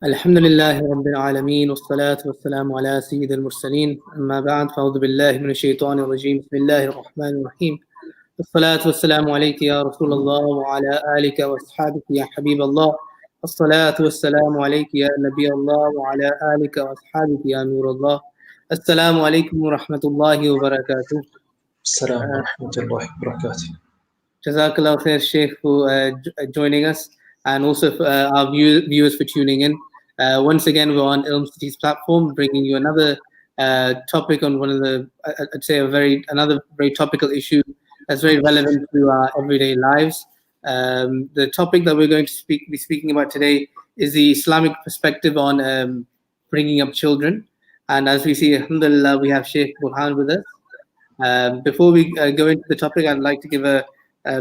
الحمد لله رب العالمين والصلاة والسلام على سيد المرسلين أما بعد فأعوذ بالله من الشيطان الرجيم بسم الله الرحمن الرحيم الصلاة والسلام عليك يا رسول الله وعلى آلك وأصحابك يا حبيب الله الصلاة والسلام عليك يا نبي الله وعلى آلك وأصحابك يا نور الله السلام عليكم ورحمة الله وبركاته. السلام ورحمة الله وبركاته. Jazakallah khair, Sheikh, for joining us, and also for, our viewers for tuning in. Once again, we're on Ilm City's platform, bringing you another topic on one of the, I'd say, another very topical issue that's very relevant to our everyday lives. The topic that we're going to be speaking about today is the Islamic perspective on bringing up children. And as we see, alhamdulillah, we have Shaykh Burhaan with us. Before we go into the topic, I'd like to give a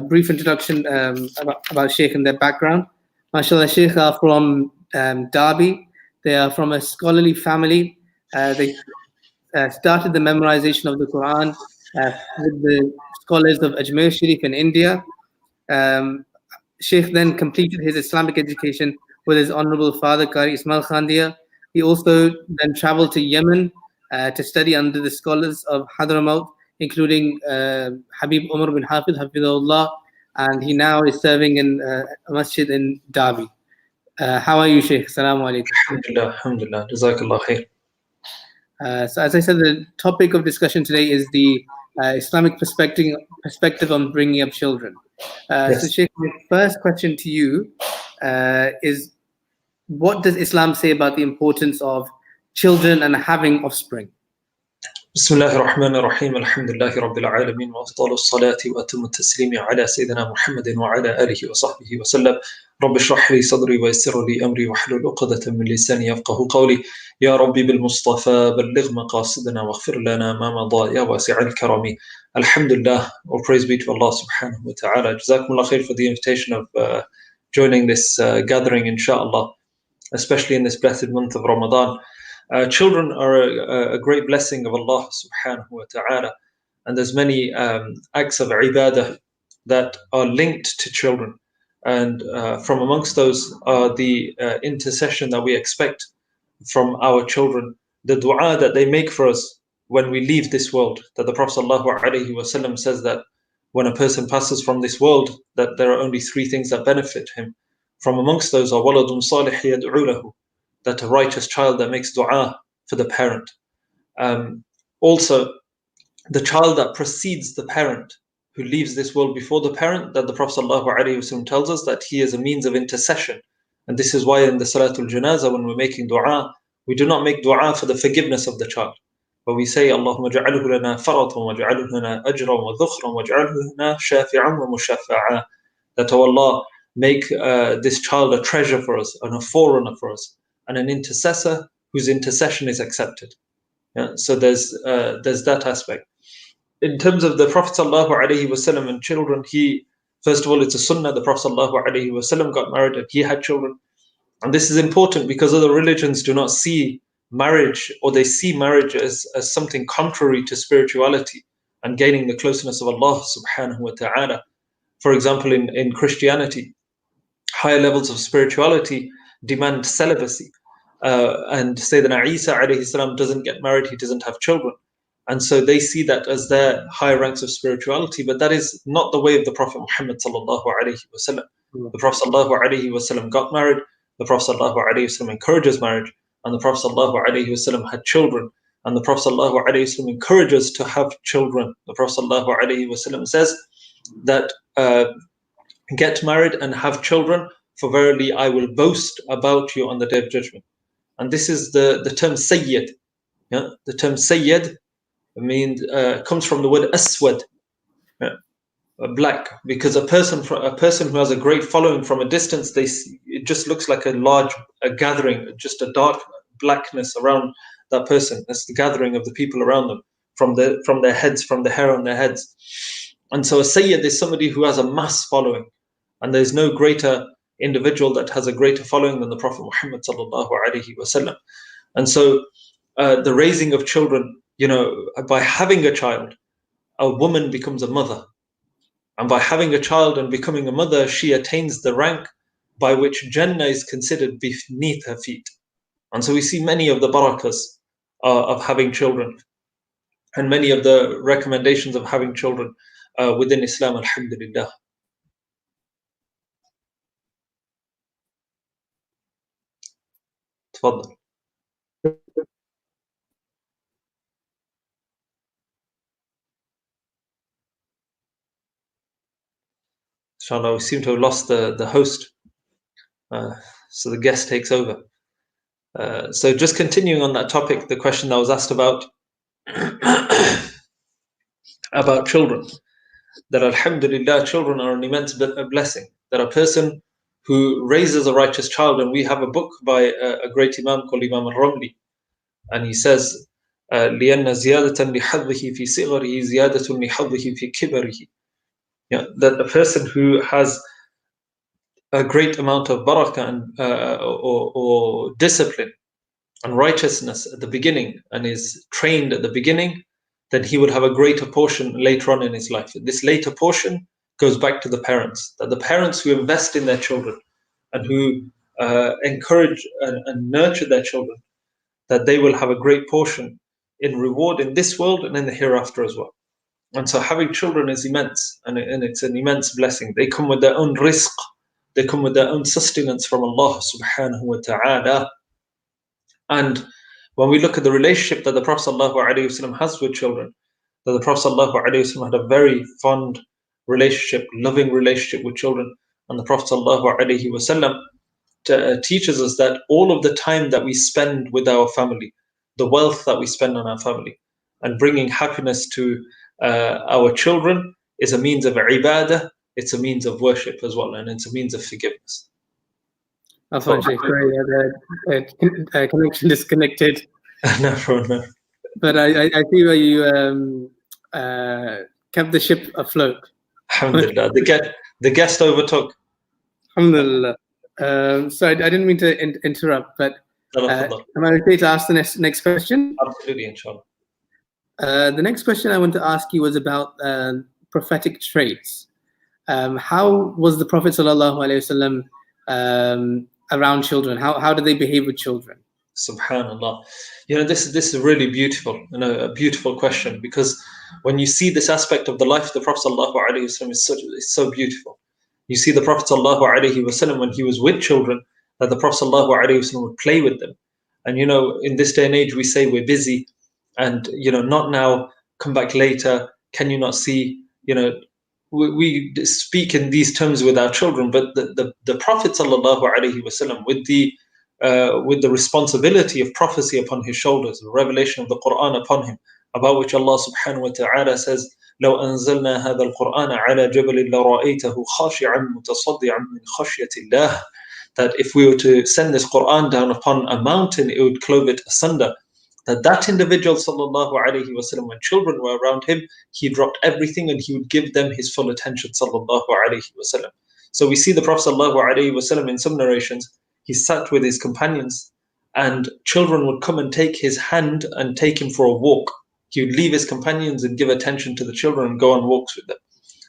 brief introduction about Shaykh and their background. MashaAllah, Shaykh are from Derby. They are from a scholarly family. They started the memorization of the Quran with the scholars of Ajmer Sharif in India. Shaykh then completed his Islamic education with his honorable father, Qari Ismail Khandia. He also then traveled to Yemen to study under the scholars of Hadramaut, including Habib Umar bin Hafid, Hafidahullah, and he now is serving in a masjid in Derby. How are you, Shaykh? Assalamu alaikum. Alhamdulillah, alhamdulillah. Jazakallah khair. So as I said, the topic of discussion today is the Islamic perspective on bringing up children. Yes. So Shaykh, my first question to you is, what does Islam say about the importance of children and having offspring? بسم الله الرحمن الرحيم الحمد لله رب العالمين وأفضل الصلاة وأتم التسليم على سيدنا محمد وعلى آله وصحبه وسلم. رب اشرح لي صدري ويسر لي أمري واحلل عقدة من لساني يفقه قولي. يا ربي بالمصطفى بلغ مقاصدنا واغفر لنا ما مضى يا واسع الكرم. Alhamdulillah, all praise be to Allah subhanahu wa ta'ala. Jazakumullah khair for the invitation of joining this gathering, inshallah, especially in this blessed month of Ramadan. Children are a great blessing of Allah subhanahu wa ta'ala, and there's many acts of ibadah that are linked to children, and from amongst those are the intercession that we expect from our children, the dua that they make for us when we leave this world, that the Prophet ﷺ says that when a person passes from this world, that there are only three things that benefit him. From amongst those are waladun salih yad'u lahu, that a righteous child that makes dua for the parent. Also, the child that precedes the parent, who leaves this world before the parent, that the Prophet ﷺ tells us that he is a means of intercession. And this is why in the Salatul Janazah, when we're making dua, we do not make dua for the forgiveness of the child, but we say, Allahumma ja'alhu lana faratan wa ja'alhu lana ajran wa dhukhran wa ja'alhu lana shafi'an wa mushaffa'a. That, oh Allah, make this child a treasure for us and a forerunner for us, and an intercessor whose intercession is accepted. Yeah? So there's that aspect. In terms of the Prophet ﷺ and children, first of all, it's a sunnah. The Prophet ﷺ got married and he had children. And this is important because other religions do not see marriage, or they see marriage as something contrary to spirituality and gaining the closeness of Allah subhanahu wa ta'ala. For example, in Christianity, higher levels of spirituality demand celibacy. And Sayyidina Isa alayhi salam doesn't get married, he doesn't have children. And so they see that as their higher ranks of spirituality, but that is not the way of the Prophet Muhammad sallallahu alayhi wasallam. The Prophet sallallahu alayhi wasallam got married, the Prophet sallallahu alayhi wasallam encourages marriage, and the Prophet sallallahu alayhi wasallam had children, and the Prophet sallallahu alayhi wasallam encourages to have children. The Prophet sallallahu alayhi wasallam says that get married and have children, for verily I will boast about you on the Day of Judgment. And this is the term Sayyid. Yeah? The term Sayyid comes from the word Aswad, black, because a person who has a great following from a distance, it just looks like a gathering, just a dark blackness around that person. That's the gathering of the people around them, from their heads, from the hair on their heads. And so a Sayyid is somebody who has a mass following, and there's no greater individual that has a greater following than the Prophet Muhammad sallallahu alaihi wasallam. And so the raising of children, by having a child, a woman becomes a mother. And by having a child and becoming a mother, she attains the rank by which Jannah is considered beneath her feet. And so we see many of the barakas of having children, and many of the recommendations of having children within Islam, alhamdulillah. تفضل. Inshallah, we seem to have lost the host, so the guest takes over. So just continuing on that topic, the question that was asked about about children, that alhamdulillah, children are an immense blessing, that a person who raises a righteous child, and we have a book by a great Imam called Imam al-Ramli, and he says, لأن زيادة لحظه في صغره زيادة لحظه في كبره. That a person who has a great amount of barakah and, or discipline and righteousness at the beginning, and is trained at the beginning, then he would have a greater portion later on in his life. This later portion goes back to the parents, that the parents who invest in their children and who encourage and nurture their children, that they will have a great portion in reward in this world and in the hereafter as well. And so having children is immense, and it's an immense blessing. They come with their own rizq, they come with their own sustenance from Allah subhanahu wa ta'ala. And when we look at the relationship that the Prophet ﷺ has with children, that the Prophet ﷺ had a very fond relationship, loving relationship with children. And the Prophet ﷺ teaches us that all of the time that we spend with our family, the wealth that we spend on our family, and bringing happiness to our children is a means of ibadah, it's a means of worship as well, and it's a means of forgiveness. Sorry, the connection disconnected. No problem. But I see where you kept the ship afloat. Alhamdulillah. The guest overtook. Alhamdulillah. So I didn't mean to interrupt, but am I okay to ask the next question? Absolutely, inshallah. The next question I want to ask you was about prophetic traits. How was the Prophet ﷺ around children? How did they behave with children? Subhanallah. This is really beautiful, a beautiful question, because when you see this aspect of the life of the Prophet ﷺ is so beautiful. You see the Prophet ﷺ when he was with children, that the Prophet ﷺ would play with them. And in this day and age we say we're busy, and not now, come back later, can you not see? We speak in these terms with our children, but the Prophet ﷺ with the responsibility of prophecy upon his shoulders, the revelation of the Quran upon him, about which Allah subhanahu wa ta'ala says, لو أنزلنا هذا القرآن على جبل لرأيته خاشعا متصدعا من خشية الله. That if we were to send this Quran down upon a mountain, it would clove it asunder. That individual sallallahu alaihi wasallam, when children were around him, he dropped everything and he would give them his full attention sallallahu alaihi wasallam. So we see the Prophet sallallahu alaihi wasallam in some narrations, he sat with his companions and children would come and take his hand and take him for a walk. He would leave his companions and give attention to the children and go on walks with them.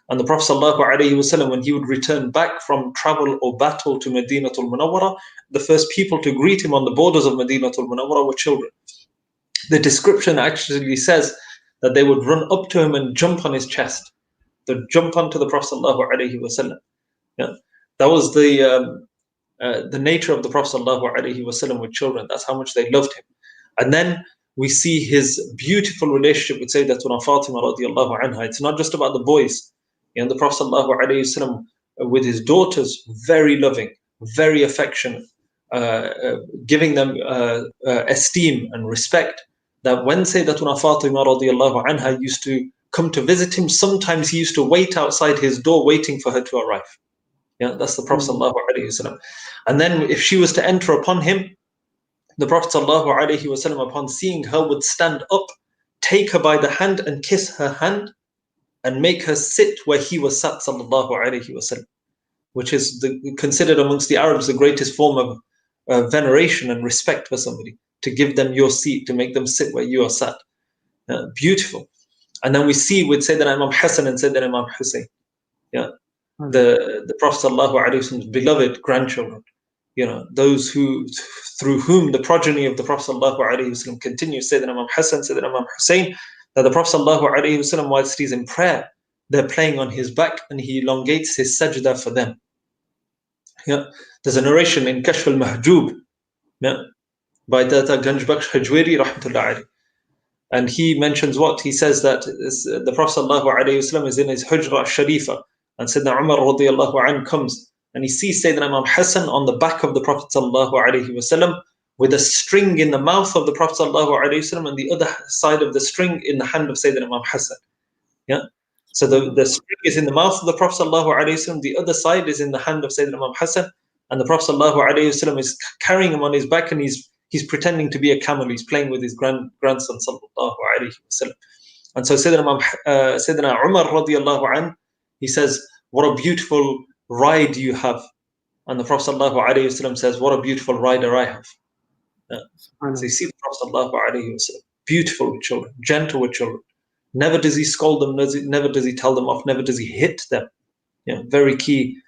And the Prophet ﷺ, when he would return back from travel or battle to Madinatul Munawwara, the first people to greet him on the borders of Madinatul Munawwara were children. The description actually says that they would run up to him and jump on his chest. They'd jump onto the Prophet ﷺ. That was the nature of the Prophet ﷺ with children. That's how much they loved him. And then we see his beautiful relationship with Sayyidatuna Fatima radiallahu anha. It's not just about the boys. The Prophet ﷺ with his daughters, very loving, very affectionate, giving them esteem and respect. That when Sayyidatuna Fatima radiallahu anha used to come to visit him, sometimes he used to wait outside his door waiting for her to arrive. That's the Prophet ﷺ. And then if she was to enter upon him, the Prophet ﷺ, upon seeing her, would stand up, take her by the hand and kiss her hand and make her sit where he was sat sallallahu alaihi wasallam, which is considered amongst the Arabs the greatest form of veneration and respect for somebody, to give them your seat, to make them sit where you are sat. Beautiful. And then we see with Sayyidina Imam Hassan and Sayyidina Imam Hussein. the Prophet ﷺ's beloved grandchildren, those through whom the progeny of the Prophet ﷺ continues, Sayyidina Imam Hassan, Sayyidina Imam Hussein, that the Prophet ﷺ, whilst he's in prayer, they're playing on his back and he elongates his sajda for them. There's a narration in Kashf al-Mahjub by Tata Ganjbakhsh Hajwiri rahmatullah alayhi. And he mentions what? He says that the Prophet ﷺ is in his Hujra Sharifa, and Sayyidina Umar radiallahu anhu comes and he sees Sayyidina Imam Hassan on the back of the Prophet ﷺ with a string in the mouth of the Prophet ﷺ and the other side of the string in the hand of Sayyidina Imam Hassan. So the string is in the mouth of the Prophet ﷺ, the other side is in the hand of Sayyidina Imam Hassan, and the Prophet ﷺ is carrying him on his back and he's pretending to be a camel. He's playing with his grandson sallallahu alaihi wasallam. And so Sayyidina Umar radiallahu anhu, he says, what a beautiful ride you have. And the Prophet sallallahu alaihi wasallam says, what a beautiful rider I have. So you see the Prophet sallallahu alaihi wasallam, beautiful with children, gentle with children. Never does he scold them, never does he tell them off, never does he hit them. Very key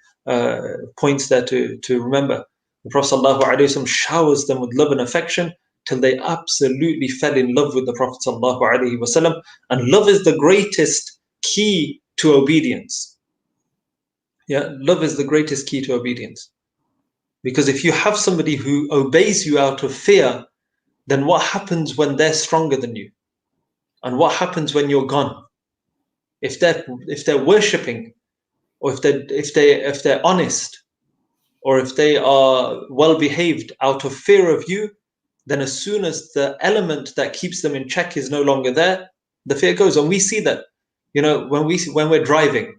points there to remember. The Prophet ﷺ showers them with love and affection till they absolutely fell in love with the Prophet ﷺ. And love is the greatest key to obedience. Love is the greatest key to obedience. Because if you have somebody who obeys you out of fear, then what happens when they're stronger than you? And what happens when you're gone? If they're worshipping, or if they're honest, or if they are well behaved out of fear of you, then as soon as the element that keeps them in check is no longer there, the fear goes. And we see that, when we're driving,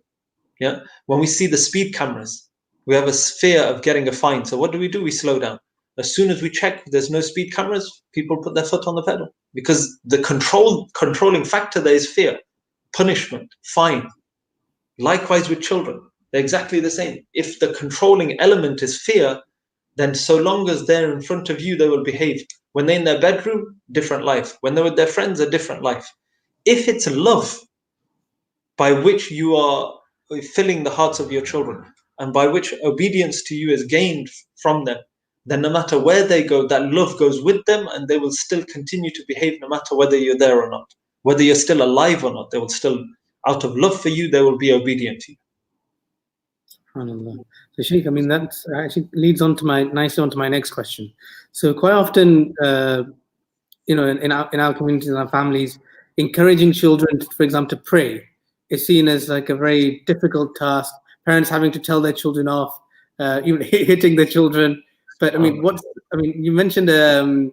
when we see the speed cameras, we have a fear of getting a fine. So what do? We slow down. As soon as we check there's no speed cameras, people put their foot on the pedal, because the controlling factor there is fear, punishment, fine. Likewise with children. They're exactly the same. If the controlling element is fear, then so long as they're in front of you, they will behave. When they're in their bedroom, different life. When they're with their friends, a different life. If it's love by which you are filling the hearts of your children, and by which obedience to you is gained from them, then no matter where they go, that love goes with them, and they will still continue to behave no matter whether you're there or not. Whether you're still alive or not, they will still, out of love for you, they will be obedient to you. So Shaykh, that actually leads nicely onto my next question. So quite often, in our communities and our families, encouraging children, for example, to pray is seen as like a very difficult task. Parents having to tell their children off, even hitting their children. But you mentioned, to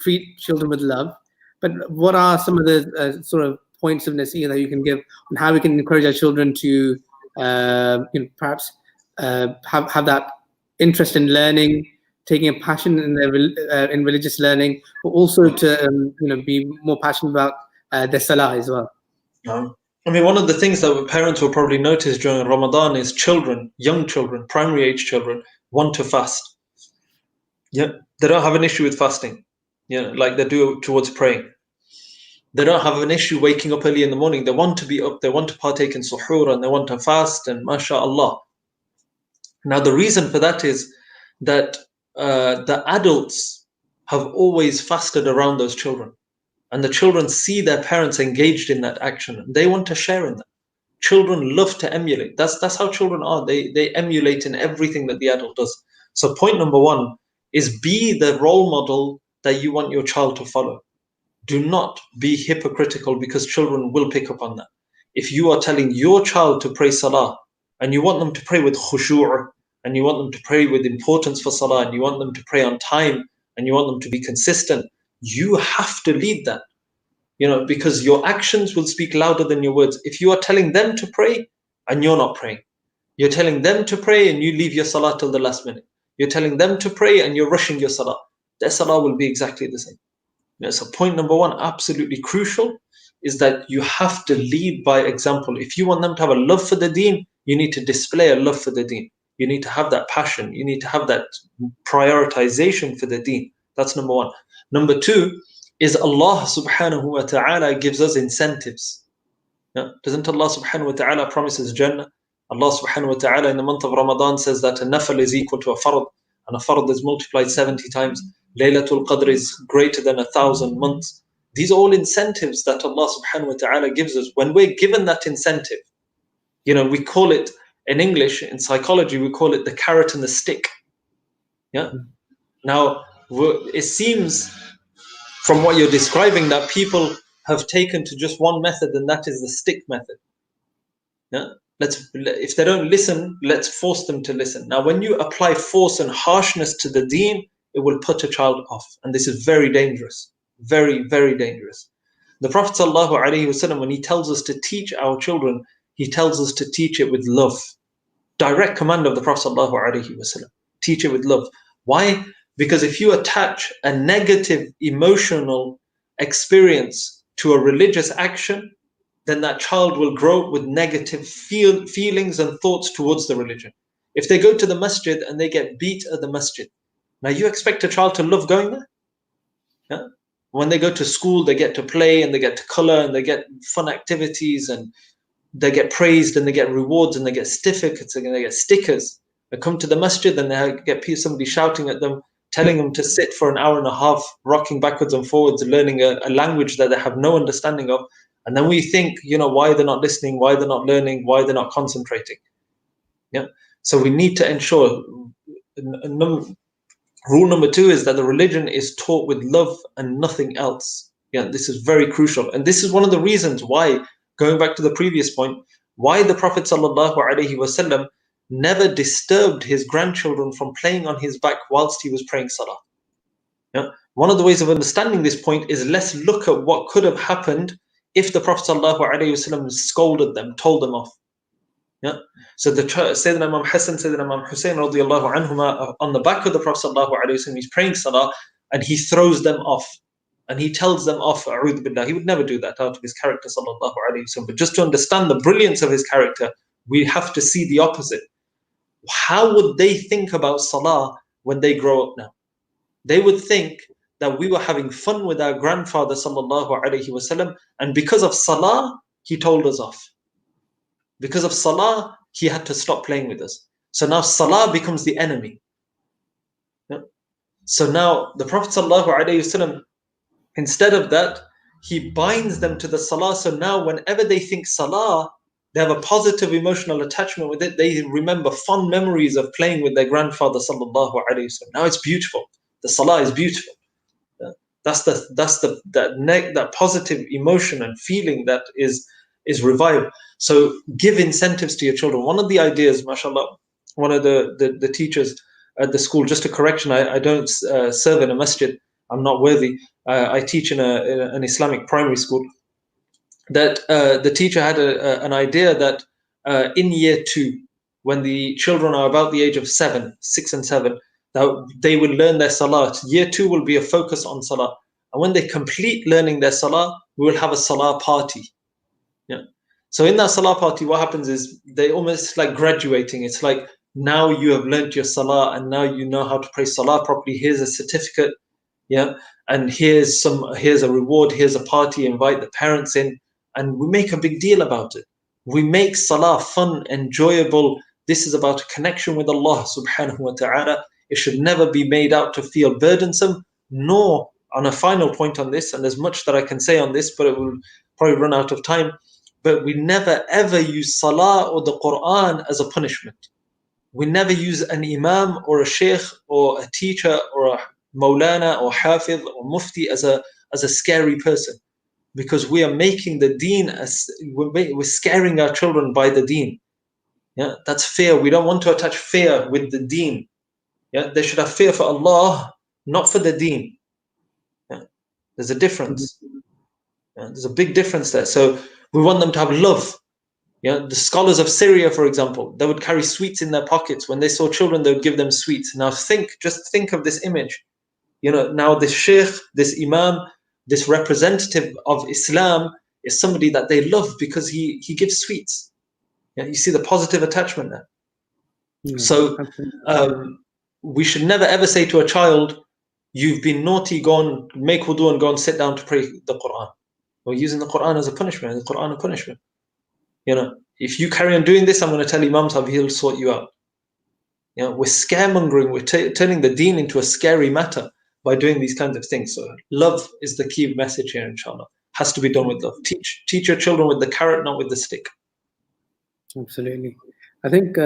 treat children with love. But what are some of the sort of points of nasiha that you can give on how we can encourage our children to perhaps have that interest in learning, taking a passion in religious learning, but also to be more passionate about their salah as well? One of the things that parents will probably notice during Ramadan is young children, primary age children, want to fast. They don't have an issue with fasting, like they do towards praying. They don't have an issue waking up early in the morning. They want to be up, they want to partake in suhoor, and they want to fast, and mashallah. Now the reason for that is that the adults have always fasted around those children, and the children see their parents engaged in that action, and they want to share in that. Children love to emulate. That's how children are. They emulate in everything that the adult does. So point number one is be the role model that you want your child to follow. Do not be hypocritical, because children will pick up on that. If you are telling your child to pray salah, and you want them to pray with khushu', and you want them to pray with importance for salah, and you want them to pray on time, and you want them to be consistent, you have to lead that. Because your actions will speak louder than your words. If you are telling them to pray and you're not praying, you're telling them to pray and you leave your salah till the last minute, you're telling them to pray and you're rushing your salah, their salah will be exactly the same. So point number one, absolutely crucial, is that you have to lead by example. If you want them to have a love for the deen, you need to display a love for the deen. You need to have that passion. You need to have that prioritization for the deen. That's number one. Number two is Allah subhanahu wa ta'ala gives us incentives. Doesn't Allah subhanahu wa ta'ala promise us Jannah? Allah subhanahu wa ta'ala in the month of Ramadan says that a nafal is equal to a fard, and a fard is multiplied 70 times. Laylatul Qadr is greater than 1,000 months. These are all incentives that Allah subhanahu wa ta'ala gives us. When we're given that incentive, we call it, in English, in psychology, we call it the carrot and the stick. Yeah. Now, it seems from what you're describing that people have taken to just one method, and that is the stick method. Yeah? If they don't listen, let's force them to listen. Now, when you apply force and harshness to the deen, it will put a child off. And this is very dangerous. Very, very dangerous. The Prophet ﷺ, when he tells us to teach our children, he tells us to teach it with love. Direct command of the Prophet ﷺ. Teach it with love. Why? Because if you attach a negative emotional experience to a religious action, then that child will grow with negative feelings and thoughts towards the religion. If they go to the masjid and they get beat at the masjid, now you expect a child to love going there? Yeah? When they go to school, they get to play and they get to color and they get fun activities and they get praised and they get rewards and they get certificates and they get stickers. They come to the masjid and they get somebody shouting at them, telling them to sit for an hour and a half, rocking backwards and forwards, learning a language that they have no understanding of. And then we think, why they're not listening, why they're not learning, why they're not concentrating. Yeah. So we need to ensure. Rule number 2 is that the religion is taught with love and nothing else. Yeah, this is very crucial. And this is one of the reasons why, going back to the previous point, why the Prophet ﷺ never disturbed his grandchildren from playing on his back whilst he was praying salah. Yeah? One of the ways of understanding this point is, let's look at what could have happened if the Prophet ﷺ scolded them, told them off. Yeah. So the Sayyidina Imam Hassan, Sayyidina Imam Hussein radiallahu anhuma, on the back of the Prophet ﷺ, he's praying salah and he throws them off and he tells them off. A'udhu billah. He would never do that out of his character sallallahu alayhi wasallam. But just to understand the brilliance of his character, we have to see the opposite. How would they think about salah when they grow up now? They would think that we were having fun with our grandfather sallallahu alayhi wasallam, and because of salah, he told us off. Because of salah, he had to stop playing with us. So now salah becomes the enemy. Yeah? So now the Prophet ﷺ, instead of that, he binds them to the salah. So now whenever they think salah, they have a positive emotional attachment with it. They remember fond memories of playing with their grandfather ﷺ. Now it's beautiful. The salah is beautiful. Yeah? That's that positive emotion and feeling that is revived. So give incentives to your children. One of the ideas, mashallah, one of the teachers at the school, just a correction, I don't serve in a masjid. I'm not worthy. I teach in an Islamic primary school. That the teacher had an idea that in year 2, when the children are about the age of 6 and 7, that they will learn their salah. Year 2 will be a focus on salah. And when they complete learning their salah, we will have a salah party. Yeah. So in that salah party, what happens is they almost like graduating. It's like, now you have learnt your salah and now you know how to pray salah properly. Here's a certificate. Yeah. And here's a reward. Here's a party. Invite the parents in. And we make a big deal about it. We make salah fun, enjoyable. This is about a connection with Allah subhanahu wa ta'ala. It should never be made out to feel burdensome, nor, on a final point on this, and there's much that I can say on this, but it will probably run out of time, but we never ever use salah or the Quran as a punishment. We never use an imam or a sheikh or a teacher or a maulana or hafiz or mufti as a scary person, because we are making the deen we're scaring our children by the deen. Yeah, that's fear. We don't want to attach fear with the deen. Yeah, they should have fear for Allah, not for the deen. Yeah, there's a difference. Yeah, there's a big difference there. So we want them to have love. Yeah, the scholars of Syria, for example, they would carry sweets in their pockets. When they saw children, they would give them sweets. Now just think of this image. Now this sheikh, this imam, this representative of Islam is somebody that they love because he gives sweets. Yeah, you see the positive attachment there. So we should never ever say to a child, you've been naughty, go on, make wudu and go and sit down to pray the Quran. We're using the Quran as a punishment, the Quran a punishment. if you carry on doing this, I'm going to tell Imam Sahib, he'll sort you out. We're scaremongering, we're turning the deen into a scary matter by doing these kinds of things. So love is the key message here, inshallah. Has to be done with love. Teach your children with the carrot, not with the stick. Absolutely. I think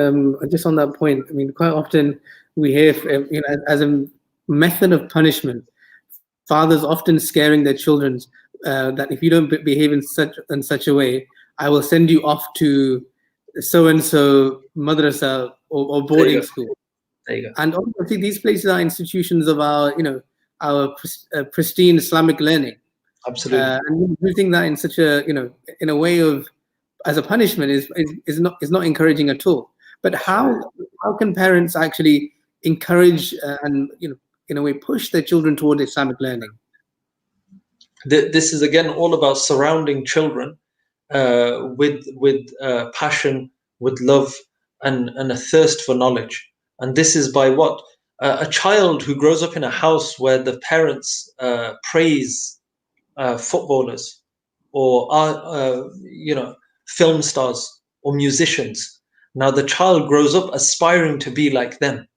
just on that point, I mean, quite often we hear, as a method of punishment, fathers often scaring their children that if you don't behave in such a way, I will send you off to so and so madrasa or boarding school. There you go. And obviously, these places are institutions of our pristine Islamic learning. Absolutely. And using that in such a in a way of as a punishment is not encouraging at all. But how can parents actually encourage and in a way push their children toward Islamic learning? This is again all about surrounding children with passion, with love, and a thirst for knowledge. And this is by what a child who grows up in a house where the parents praise footballers or film stars or musicians. Now the child grows up aspiring to be like them.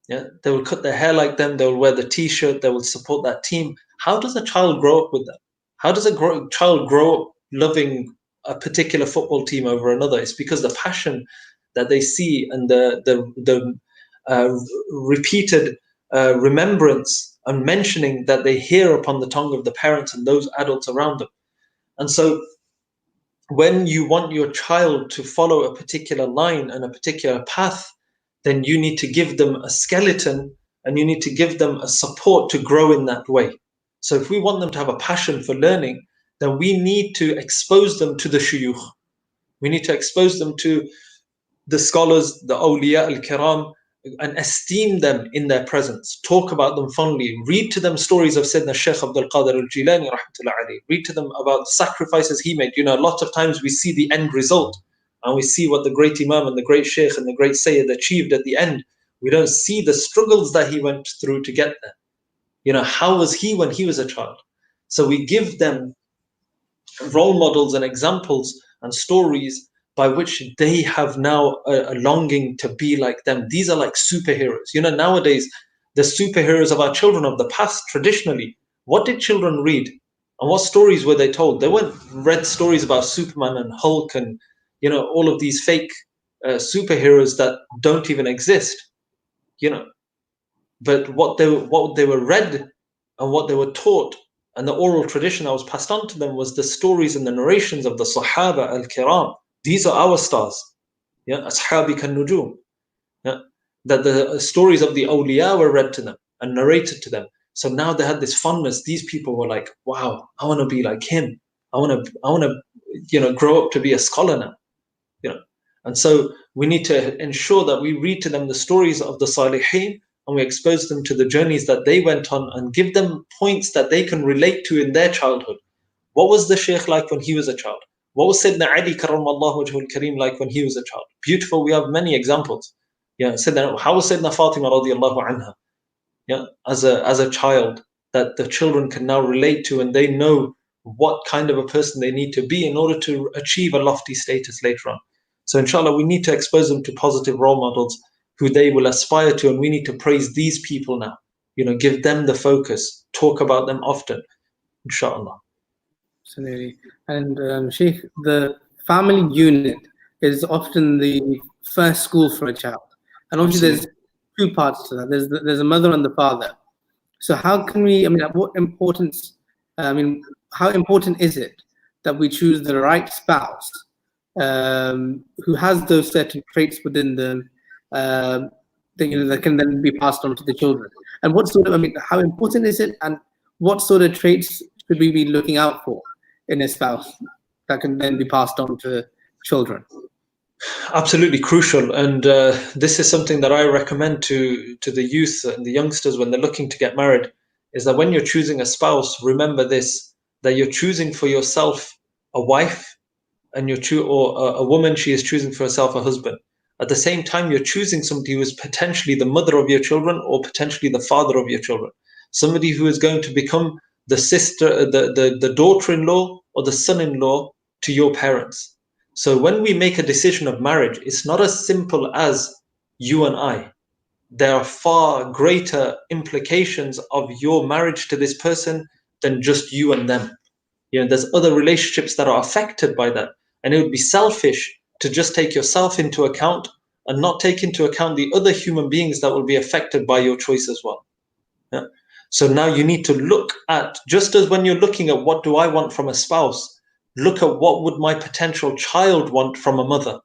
Yeah, they will cut their hair like them. They will wear the T-shirt. They will support that team. How does a child grow up with that? How does a child grow up loving a particular football team over another? It's because the passion that they see and the repeated remembrance and mentioning that they hear upon the tongue of the parents and those adults around them. And so when you want your child to follow a particular line and a particular path, then you need to give them a skeleton and you need to give them a support to grow in that way. So if we want them to have a passion for learning, then we need to expose them to the shuyukh. We need to expose them to the scholars, the awliya al-kiram, and esteem them in their presence. Talk about them fondly. Read to them stories of Sayyidina Shaykh Abdul Qadir al-Jilani rahmatullah alayhi. Read to them about sacrifices he made. A lot of times we see the end result and we see what the great Imam and the great Shaykh and the great Sayyid achieved at the end. We don't see the struggles that he went through to get there. How was he when he was a child? So we give them role models and examples and stories by which they have now a longing to be like them. These are like superheroes. Nowadays, the superheroes of our children of the past, traditionally, what did children read? And what stories were they told? They weren't read stories about Superman and Hulk and, all of these fake superheroes that don't even exist, But what they were read and what they were taught and the oral tradition that was passed on to them was the stories and the narrations of the Sahaba al-Kiram. These are our stars. Ashabi kan nujum. That the stories of the awliya were read to them and narrated to them. So now they had this fondness. These people were like, wow, I want to be like him. I want to grow up to be a scholar now. And so we need to ensure that we read to them the stories of the Salihin and we expose them to the journeys that they went on and give them points that they can relate to in their childhood. What was the Shaykh like when he was a child? What was Sayyidina Ali karramallahu wajhul kareem like when he was a child? Beautiful, we have many examples. How was Sayyidina Fatima radiallahu anha? As a child that the children can now relate to and they know what kind of a person they need to be in order to achieve a lofty status later on. So inshallah, we need to expose them to positive role models who they will aspire to, and we need to praise these people now. Give them the focus, talk about them often, inshallah. Absolutely. And Sheikh, the family unit is often the first school for a child. And obviously there's two parts to that. There's a mother and the father. So how can we, how important is it that we choose the right spouse who has those certain traits within them that can then be passed on to the children? And how important is it, and what sort of traits should we be looking out for in a spouse that can then be passed on to children? Absolutely crucial, and this is something that I recommend to the youth and the youngsters when they're looking to get married, is that when you're choosing a spouse, remember this, that you're choosing for yourself a wife, and or a woman, she is choosing for herself a husband. At the same time, you're choosing somebody who is potentially the mother of your children or potentially the father of your children, somebody who is going to become the sister, the daughter-in-law or the son-in-law to your parents. So when we make a decision of marriage, it's not as simple as you and I. There are far greater implications of your marriage to this person than just you and them. There's other relationships that are affected by that. And it would be selfish to just take yourself into account and not take into account the other human beings that will be affected by your choice as well. Yeah? So now you need to look at, just as when you're looking at what do I want from a spouse, look at what would my potential child want from a mother.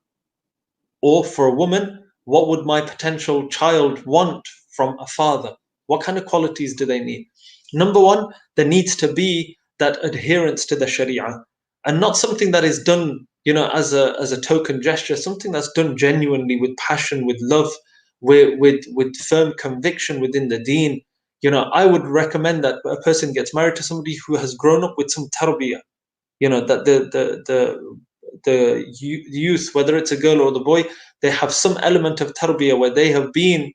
Or for a woman, what would my potential child want from a father? What kind of qualities do they need? Number one, there needs to be that adherence to the Sharia, and not something that is done, as a token gesture, something that's done genuinely with passion, with love, with firm conviction within the deen. I would recommend that a person gets married to somebody who has grown up with some tarbiyah. That the youth, whether it's a girl or the boy, they have some element of tarbiyah where they have been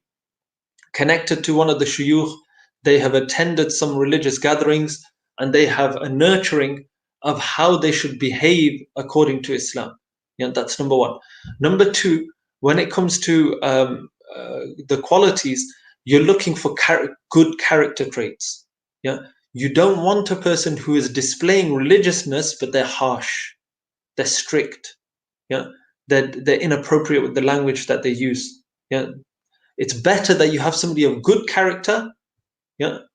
connected to one of the shuyukh, they have attended some religious gatherings, and they have a nurturing of how they should behave according to Islam. That's number one. Number two, when it comes to the qualities, you're looking for good character traits. You don't want a person who is displaying religiousness, but they're harsh, they're strict, they're inappropriate with the language that they use. It's better that you have somebody of good character,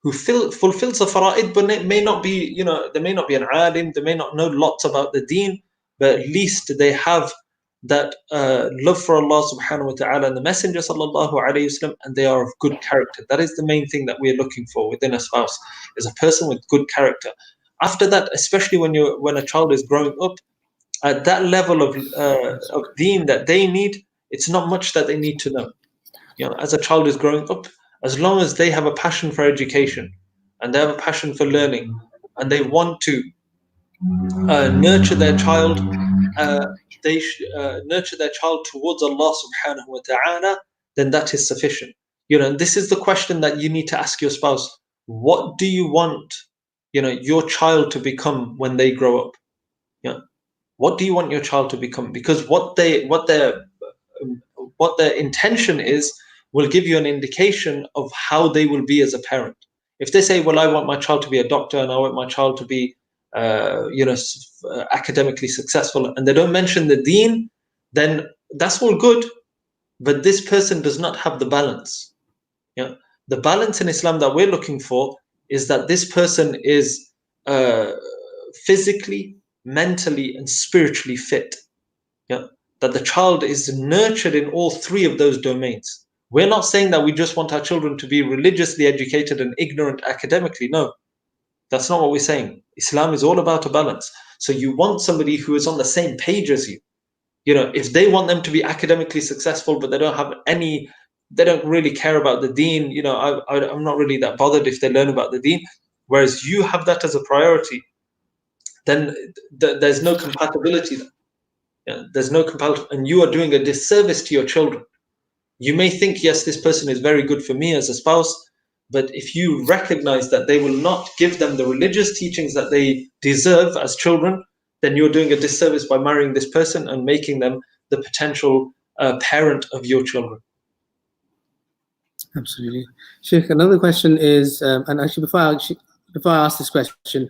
who fulfills the fara'id, but it may not be, they may not be an alim, they may not know lots about the deen, but at least they have that love for Allah subhanahu wa ta'ala and the Messenger sallallahu alayhi wasallam, and they are of good character. That is the main thing that we're looking for within a spouse, is a person with good character. After that, especially when a child is growing up, at that level of deen that they need, it's not much that they need to know. As a child is growing up, as long as they have a passion for education and they have a passion for learning, and they want to nurture their child, nurture their child towards Allah subhanahu wa ta'ala, then that is sufficient. And this is the question that you need to ask your spouse. What do you want, your child to become when they grow up? What do you want your child to become? Because what their intention is will give you an indication of how they will be as a parent. If they say, well, I want my child to be a doctor and I want my child to be academically successful, and they don't mention the deen, then that's all good, but this person does not have the balance. The balance in Islam that we're looking for is that this person is physically, mentally, and spiritually fit. That the child is nurtured in all three of those domains. We're not saying that we just want our children to be religiously educated and ignorant academically. No, that's not what we're saying. Islam is all about a balance. So you want somebody who is on the same page as you. If they want them to be academically successful, but they don't really care about the deen, I'm not really that bothered if they learn about the deen, whereas you have that as a priority, then there's no compatibility there. There's no compatibility, and you are doing a disservice to your children. You may think, yes, this person is very good for me as a spouse, but if you recognize that they will not give them the religious teachings that they deserve as children, then you're doing a disservice by marrying this person and making them the potential parent of your children. Absolutely. Shaykh, another question is, and actually before I ask this question,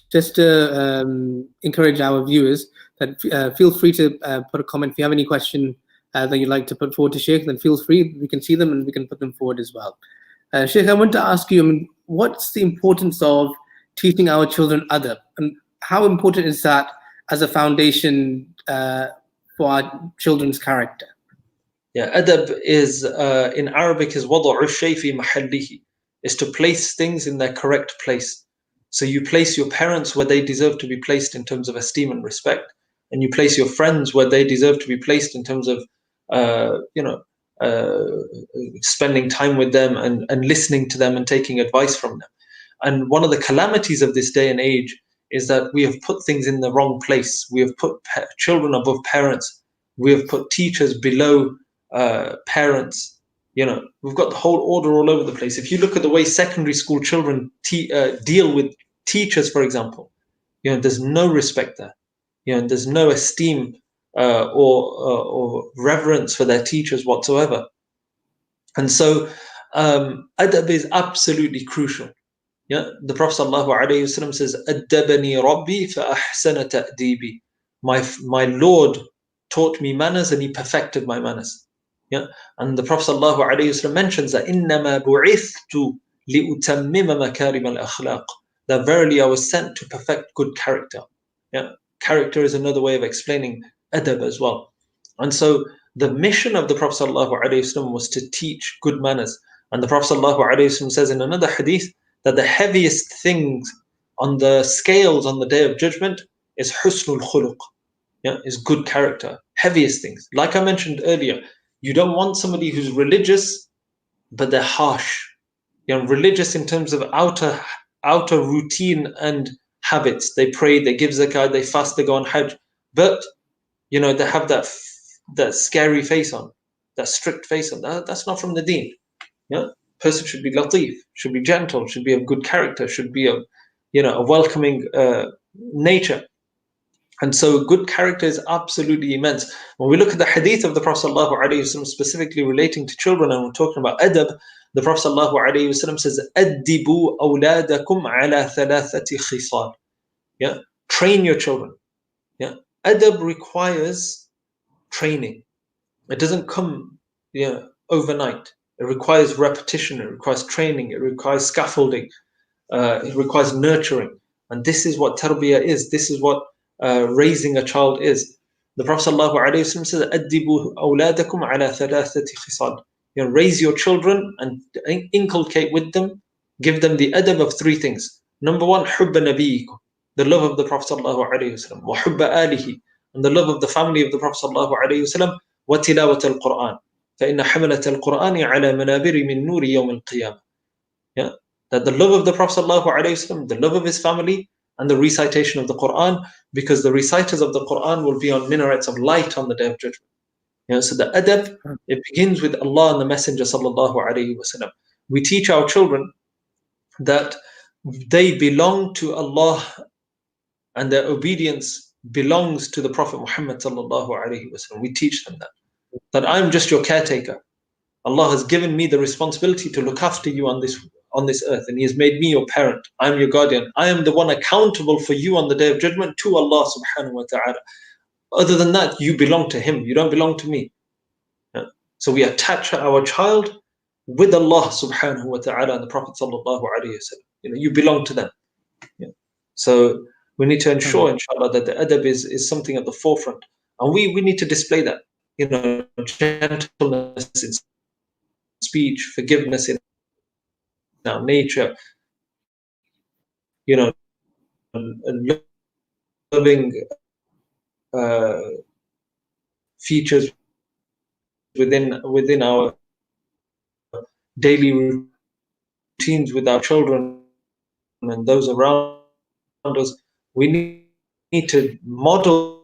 just to encourage our viewers that feel free to put a comment. If you have any question that you'd like to put forward to Shaykh, then feel free. We can see them and we can put them forward as well. Shaykh, I want to ask you, what's the importance of teaching our children adab, and how important is that as a foundation for our children's character? Adab is, in Arabic, is وضع الشيء في محله, is to place things in their correct place. So you place your parents where they deserve to be placed in terms of esteem and respect, and you place your friends where they deserve to be placed in terms of, spending time with them and listening to them and taking advice from them. And one of the calamities of this day and age is that we have put things in the wrong place. We have put children above parents. We have put teachers below parents. We've got the whole order all over the place. If you look at the way secondary school children deal with teachers, for example, there's no respect there. There's no esteem or reverence for their teachers whatsoever. And so adab is absolutely crucial. Yeah, the Prophet ﷺ says, "Addabani Rabbi fa ahsana ta'dibi." My Lord taught me manners and He perfected my manners. Yeah, and the Prophet ﷺ mentions that إنما بعثت لأتمم مكارم الأخلاق. That verily I was sent to perfect good character. Yeah, character is another way of explaining adab as well. And so the mission of the Prophet ﷺ was to teach good manners. And the Prophet ﷺ says in another hadith that the heaviest things on the scales on the day of judgment is husnul khuluq, yeah, is good character. Heaviest things. Like I mentioned earlier, you don't want somebody who's religious, but they're harsh. You know, religious in terms of outer routine and habits. They pray, they give zakah, they fast, they go on hajj, but you know they have that scary face on, that strict face on. That's not from the deen. Yeah, person should be latif, should be gentle, should be of good character, should be of a welcoming nature. And so good character is absolutely immense. When we look at the hadith of the Prophet ﷺ specifically relating to children, and we're talking about adab, the Prophet ﷺ says, "Addibu awladakum ala thalathati khisal." Yeah, train your children. Yeah, adab requires training. It doesn't come overnight. It requires repetition. It requires training. It requires scaffolding. It requires nurturing. And this is what tarbiyah is. This is what raising a child is. The Prophet ﷺ says, "Addibu awladakum ala thalathati khisal." Raise your children and inculcate with them, give them the adab of three things. Number one, hubba nabiyikum, the love of the Prophet ﷺ, wa hubba alihi, and the love of the family of the Prophet ﷺ, wa tilawat al-Quran. فإن حملة القرآن على منابر من نور يوم القيامة. Yeah, that the love of the Prophet ﷺ, the love of his family, and the recitation of the Quran, because the reciters of the Quran will be on minarets of light on the day of judgment. So the adab, it begins with Allah and the Messenger sallallahu alaihi wasallam. We teach our children that they belong to Allah and their obedience belongs to the Prophet Muhammad sallallahu alaihi wasallam. We teach them that I'm just your caretaker. Allah has given me the responsibility to look after you on this earth, and He has made me your parent. I'm your guardian. I am the one accountable for you on the day of judgment to Allah subhanahu wa ta'ala. Other than that, you belong to Him. You don't belong to me. Yeah. So we attach our child with Allah subhanahu wa ta'ala and the Prophet sallallahu alayhi wa sallam. You belong to them. Yeah. So we need to ensure, inshallah, that the adab is something at the forefront. And we need to display that, gentleness in speech, forgiveness in our nature, loving features within our daily routines with our children and those around us. We need to model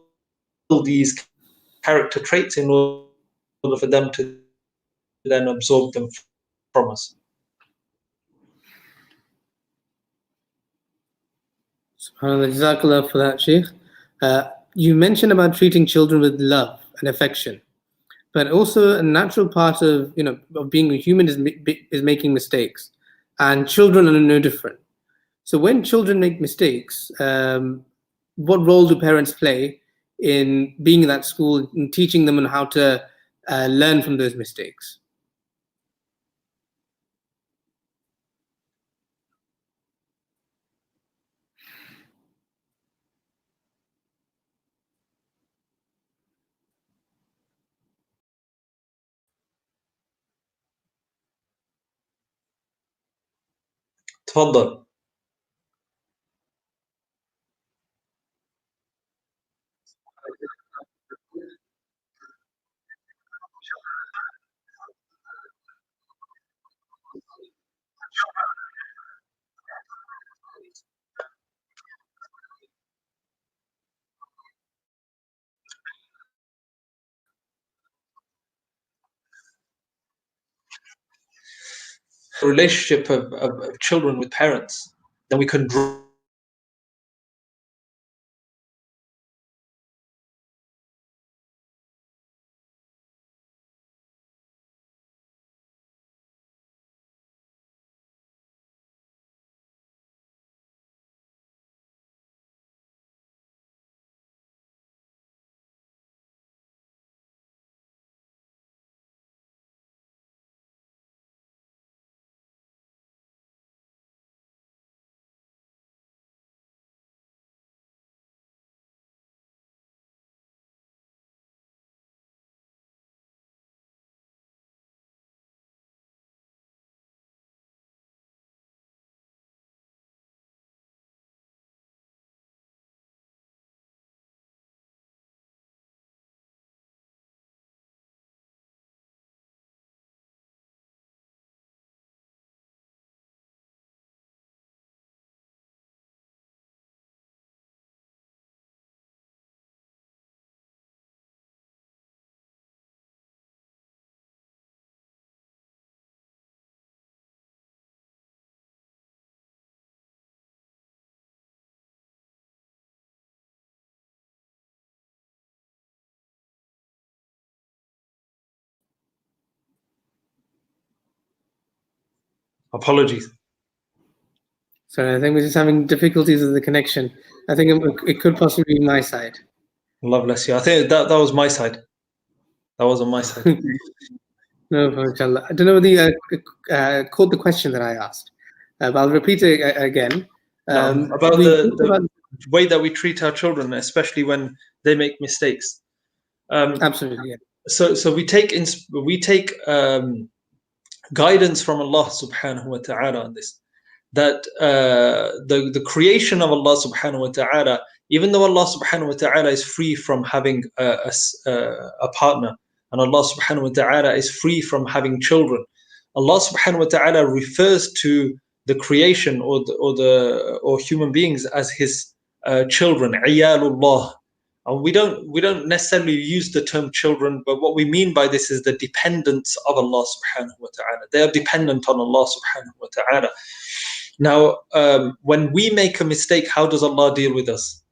these character traits in order for them to then absorb them from us. SubhanAllah, Jazakallah for that, Shaykh. You mentioned about treating children with love and affection, but also a natural part of of being a human is making mistakes, and children are no different. So when children make mistakes, what role do parents play in being in that school and teaching them on how to learn from those mistakes? تفضل. Relationship of children with parents, then we can draw Apologies. Sorry, I think we're just having difficulties with the connection. I think it could possibly be my side. Allah bless you. I think that was my side. That was on my side. No, inshallah. I don't know whether you caught the question that I asked, but I'll repeat it again. About We the talked about way that we treat our children, especially when they make mistakes. absolutely, yeah. So we take guidance from Allah subhanahu wa ta'ala on this. That the creation of Allah subhanahu wa ta'ala, even though Allah subhanahu wa ta'ala is free from having a partner, and Allah subhanahu wa ta'ala is free from having children, Allah subhanahu wa ta'ala refers to the creation or human beings as his children, iyalullah. And we don't necessarily use the term children, but what we mean by this is the dependence of Allah subhanahu wa ta'ala. They are dependent on Allah subhanahu wa ta'ala. Now, when we make a mistake, how does Allah deal with us?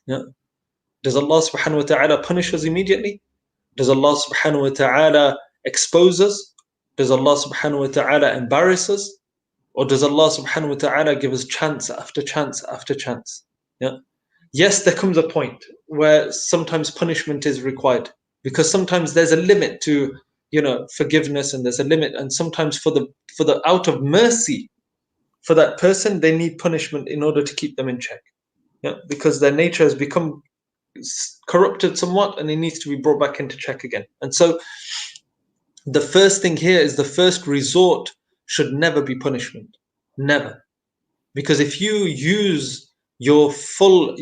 Yeah. Does Allah subhanahu wa ta'ala punish us immediately? Does Allah subhanahu wa ta'ala expose us? Does Allah subhanahu wa ta'ala embarrass us? Or does Allah subhanahu wa ta'ala give us chance after chance after chance? Yeah. Yes, there comes a point where sometimes punishment is required, because sometimes there's a limit to, forgiveness, and there's a limit, and sometimes for the out of mercy for that person, they need punishment in order to keep them in check. Yeah, because their nature has become corrupted somewhat, and it needs to be brought back into check again. And so the first thing here is the first resort should never be punishment. Never. Because if you use your final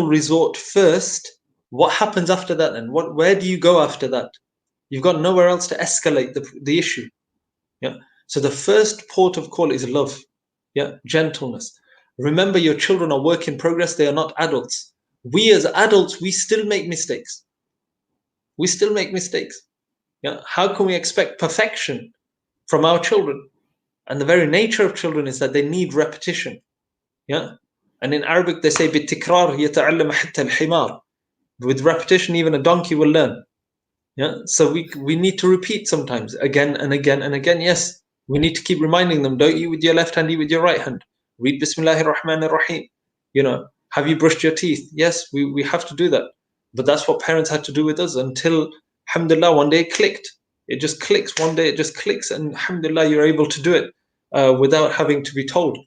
resort first, what happens after that then? Where do you go after that? You've got nowhere else to escalate the issue. Yeah. So the first port of call is love. Yeah, gentleness. Remember, your children are work in progress, they are not adults. We as adults, we still make mistakes. We still make mistakes. Yeah. How can we expect perfection from our children? And the very nature of children is that they need repetition. Yeah. And in Arabic they say بِالتِّكْرَارِ يَتَعَلَّمَ حَتَّى الْحِمَارِ. With repetition, even a donkey will learn. Yeah. So we need to repeat sometimes, again and again and again. Yes, we need to keep reminding them, don't eat with your left hand, eat with your right hand. Read Bismillahir Rahmanir Rahim. Have you brushed your teeth? Yes, we have to do that. But that's what parents had to do with us until, alhamdulillah, one day it clicked. It just clicks. One day it just clicks, and alhamdulillah, you're able to do it without having to be told.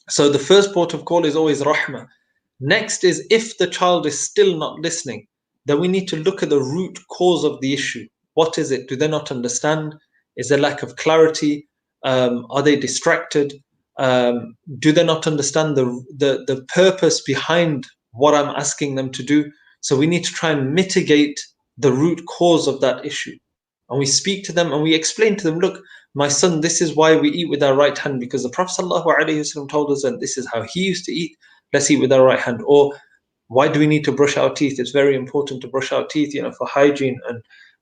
So the first port of call is always rahmah. Next is, if the child is still not listening, then we need to look at the root cause of the issue. What is it? Do they not understand? Is there lack of clarity? Are they distracted? Do they not understand the purpose behind what I'm asking them to do? So we need to try and mitigate the root cause of that issue. And we speak to them and we explain to them, look, my son, this is why we eat with our right hand, because the Prophet ﷺ told us, and this is how he used to eat. Let's eat with our right hand. Or why do we need to brush our teeth? It's very important to brush our teeth, for hygiene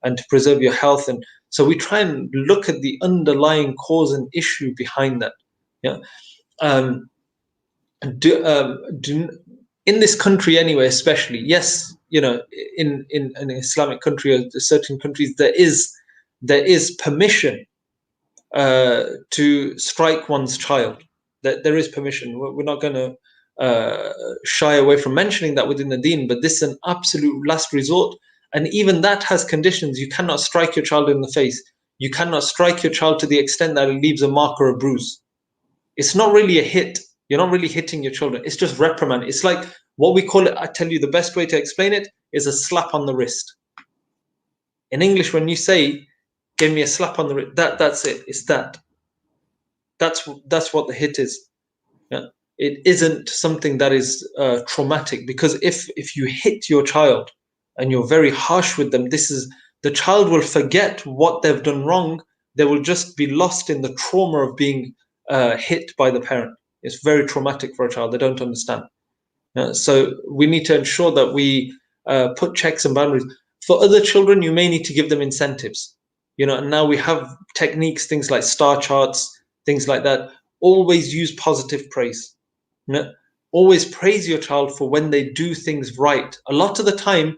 and to preserve your health. And so we try and look at the underlying cause and issue behind that. Yeah. In this country anyway, especially, yes, in an Islamic country or certain countries, there is permission to strike one's child. That there is permission. We're not going to shy away from mentioning that within the deen, but this is an absolute last resort. And even that has conditions. You cannot strike your child in the face. You cannot strike your child to the extent that it leaves a mark or a bruise. It's not really a hit. You're not really hitting your children. It's just reprimand. It's like what we call it. I tell you, the best way to explain it is a slap on the wrist. In English, when you say, give me a slap on the wrist, that's it. It's that. That's what the hit is. Yeah? It isn't something that is traumatic, because if you hit your child and you're very harsh with them, the child will forget what they've done wrong. They will just be lost in the trauma of being hit by the parent. It's very traumatic for a child. They don't understand. So we need to ensure that we put checks and boundaries. For other children, you may need to give them incentives. And now we have techniques, things like star charts, things like that. Always use positive praise. Always praise your child for when they do things right. A lot of the time,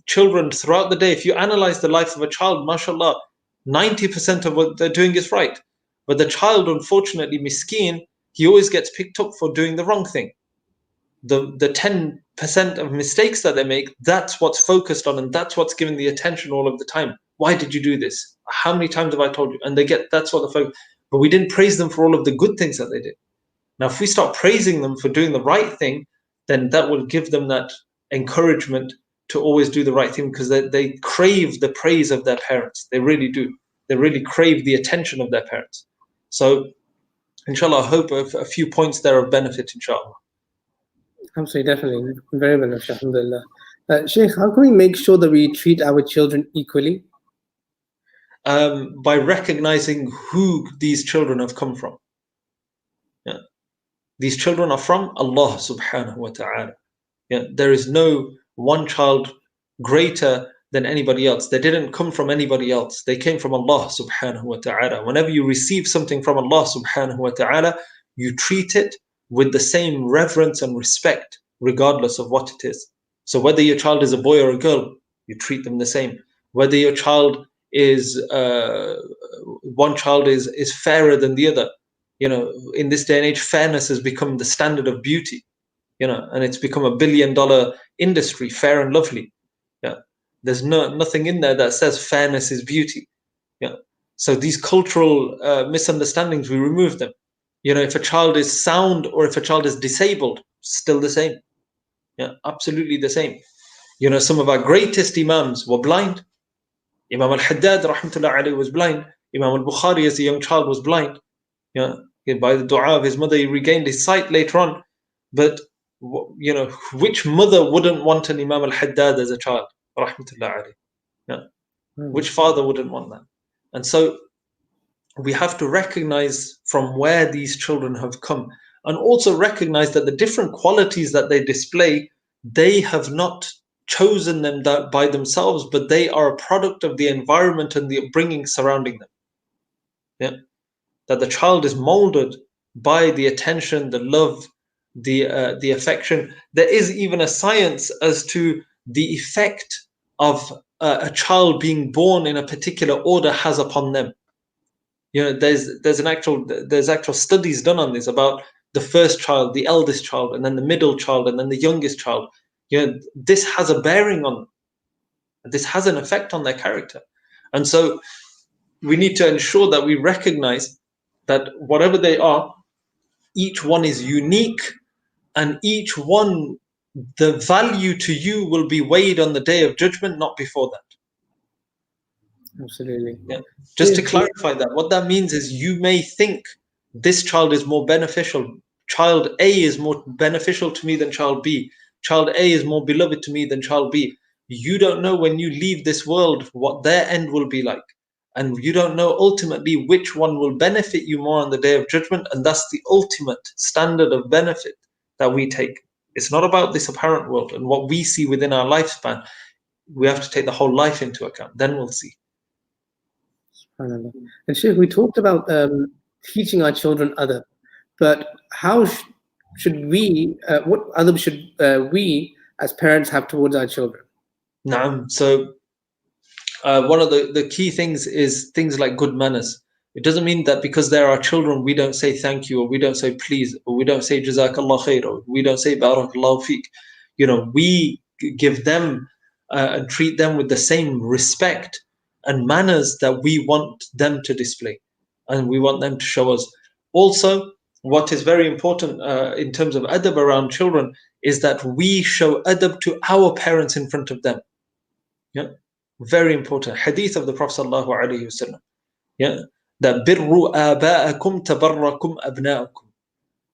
children throughout the day, if you analyze the life of a child, mashallah, 90% of what they're doing is right. But the child, unfortunately, miskeen, he always gets picked up for doing the wrong thing. The 10% of mistakes that they make, that's what's focused on, and that's what's given the attention all of the time. Why did you do this? How many times have I told you? And that's what the focus. But we didn't praise them for all of the good things that they did. Now, if we start praising them for doing the right thing, then that will give them that encouragement to always do the right thing, because they crave the praise of their parents. They really do. They really crave the attention of their parents. So, inshallah, I hope a few points there of benefit, inshallah. Absolutely, definitely. Very well, alhamdulillah. Sheikh, how can we make sure that we treat our children equally? By recognizing who these children have come from. Yeah. These children are from Allah subhanahu wa ta'ala. Yeah. There is no one child greater than anybody else. They didn't come from anybody else. They came from Allah subhanahu wa ta'ala. Whenever you receive something from Allah subhanahu wa ta'ala, you treat it with the same reverence and respect, regardless of what it is. So whether your child is a boy or a girl, you treat them the same. Whether your child is one child is fairer than the other. In this day and age, fairness has become the standard of beauty. And it's become a $1 billion industry, fair and lovely. Yeah, there's nothing in there that says fairness is beauty. Yeah, so these cultural misunderstandings, we remove them. If a child is sound or if a child is disabled, still the same. Yeah, absolutely the same. Some of our greatest imams were blind. Imam al-Haddad rahmatullah alayhi was blind. Imam al-Bukhari as a young child was blind. By the dua of his mother, he regained his sight later on. But which mother wouldn't want an Imam al-Haddad as a child? Rahmatullah alayhi. Which father wouldn't want that? And so we have to recognize from where these children have come, and also recognize that the different qualities that they display, they have not chosen them by themselves, but they are a product of the environment and the upbringing surrounding them. Yeah, that the child is molded by the attention, the love, the affection. There is even a science as to the effect of a child being born in a particular order has upon them. There's actual studies done on this, about the first child, the eldest child, and then the middle child, and then the youngest child. This has a bearing on them. This has an effect on their character. And so we need to ensure that we recognize that whatever they are, each one is unique, and each one, the value to you will be weighed on the day of judgment, not before that. Absolutely. Yeah. Just to clarify that, what that means is you may think this child is more beneficial. Child A is more beneficial to me than child B. Child A is more beloved to me than child B. You don't know when you leave this world what their end will be like. And you don't know ultimately which one will benefit you more on the day of judgment. And that's the ultimate standard of benefit that we take. It's not about this apparent world and what we see within our lifespan. We have to take the whole life into account. Then we'll see. And Sheikh, we talked about teaching our children adab, but how should we, what adab should we as parents have towards our children? Naam. So one of the key things is things like good manners. It doesn't mean that because they're our children, we don't say thank you, or we don't say please, or we don't say jazakallah khair, or we don't say barakallahu feek. We give them and treat them with the same respect and manners that we want them to display, and we want them to show us. Also, what is very important in terms of adab around children is that we show adab to our parents in front of them. Yeah, very important. Hadith of the Prophet sallallahu alaihi wasallam. Yeah, that birru aba'akum tabarrakum abna'akum.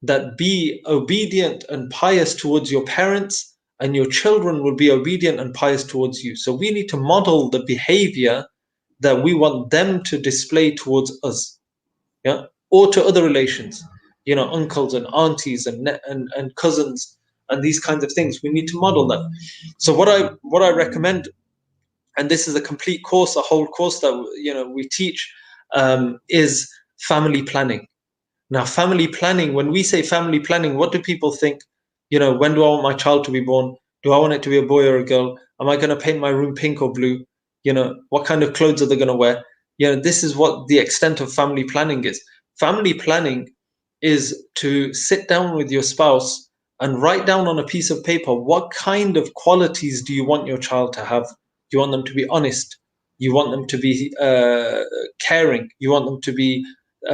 That be obedient and pious towards your parents, and your children will be obedient and pious towards you. So we need to model the behavior that we want them to display towards us, yeah, or to other relations, uncles and aunties and cousins and these kinds of things. We need to model that. So what I recommend, and this is a complete course, a whole course that we teach, is family planning. Now, family planning, when we say family planning, what do people think? When do I want my child to be born? Do I want it to be a boy or a girl? Am I going to paint my room pink or blue? What kind of clothes are they going to wear? This is what the extent of family planning is. Family planning is to sit down with your spouse and write down on a piece of paper, what kind of qualities do you want your child to have? You want them to be honest. You want them to be caring. You want them to be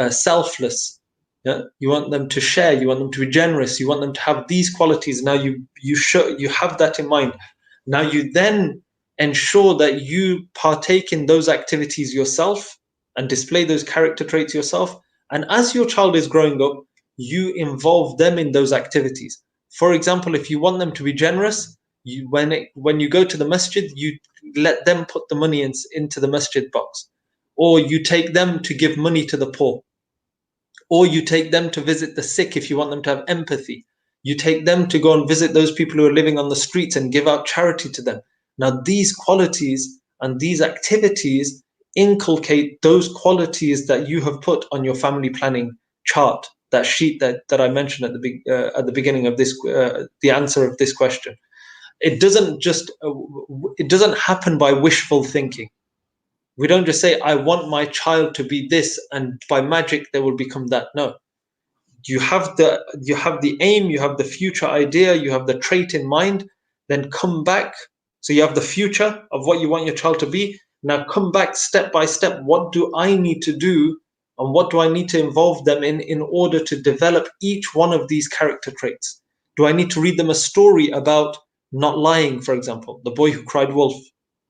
selfless. Yeah? You want them to share. You want them to be generous. You want them to have these qualities. Now you have that in mind. Now you then ensure that you partake in those activities yourself and display those character traits yourself. And as your child is growing up, you involve them in those activities. For example, if you want them to be generous, when you go to the masjid, you let them put the money into the masjid box, or you take them to give money to the poor, or you take them to visit the sick if you want them to have empathy. You take them to go and visit those people who are living on the streets and give out charity to them. Now, these qualities and these activities inculcate those qualities that you have put on your family planning chart, that sheet that I mentioned at the beginning of this, the answer of this question. It doesn't happen by wishful thinking. We don't just say, I want my child to be this, and by magic they will become that. No. You have the aim, you have the future idea, you have the trait in mind, then come back. So you have the future of what you want your child to be. Now come back step by step. What do I need to do, and what do I need to involve them in order to develop each one of these character traits? Do I need to read them a story about not lying, for example, the boy who cried wolf?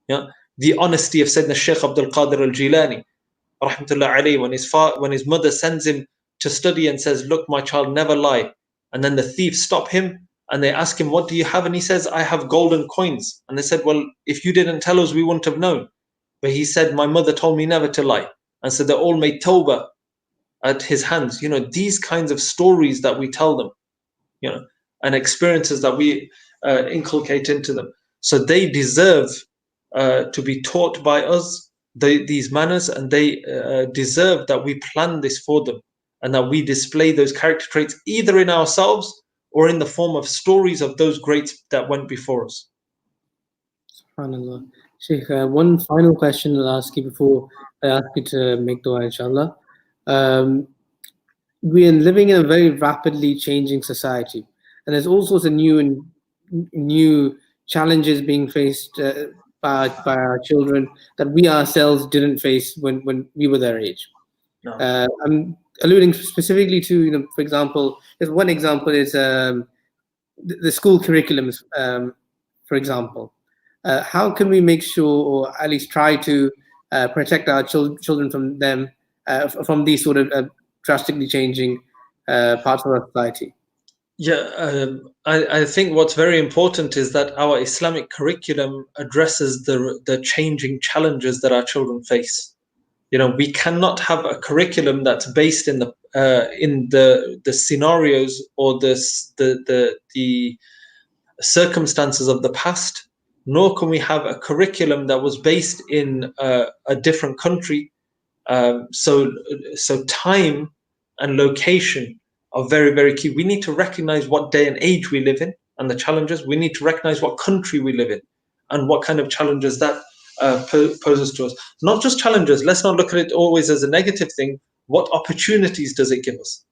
Yeah, the honesty of Sayyidina Shaykh Abdul Qadir al-Jilani, rahmatullah alayhi, when his mother sends him to study and says, look, my child, never lie. And then the thieves stop him and they ask him, what do you have? And he says, I have golden coins. And they said, well, if you didn't tell us, we wouldn't have known. But he said, my mother told me never to lie. And so they all made tawbah at his hands. These kinds of stories that we tell them, and experiences that we inculcate into them. So they deserve to be taught by us these manners, and they deserve that we plan this for them, and that we display those character traits either in ourselves or in the form of stories of those greats that went before us. SubhanAllah. Sheikh, one final question I'll ask you before I ask you to make dua, inshallah. We are living in a very rapidly changing society, and there's all sorts of new challenges being faced by our children that we ourselves didn't face when we were their age. No. I'm alluding specifically to, for example, there's one example is the school curriculums, for example. How can we make sure, or at least try to protect our children from them, from these sort of drastically changing parts of our society? Yeah, I think what's very important is that our Islamic curriculum addresses the changing challenges that our children face. We cannot have a curriculum that's based in the scenarios or the circumstances of the past, nor can we have a curriculum that was based in a different country. So time and location are very, very key. We need to recognize what day and age we live in and the challenges. We need to recognize what country we live in and what kind of challenges that poses to us. Not just challenges. Let's not look at it always as a negative thing. What opportunities does it give us?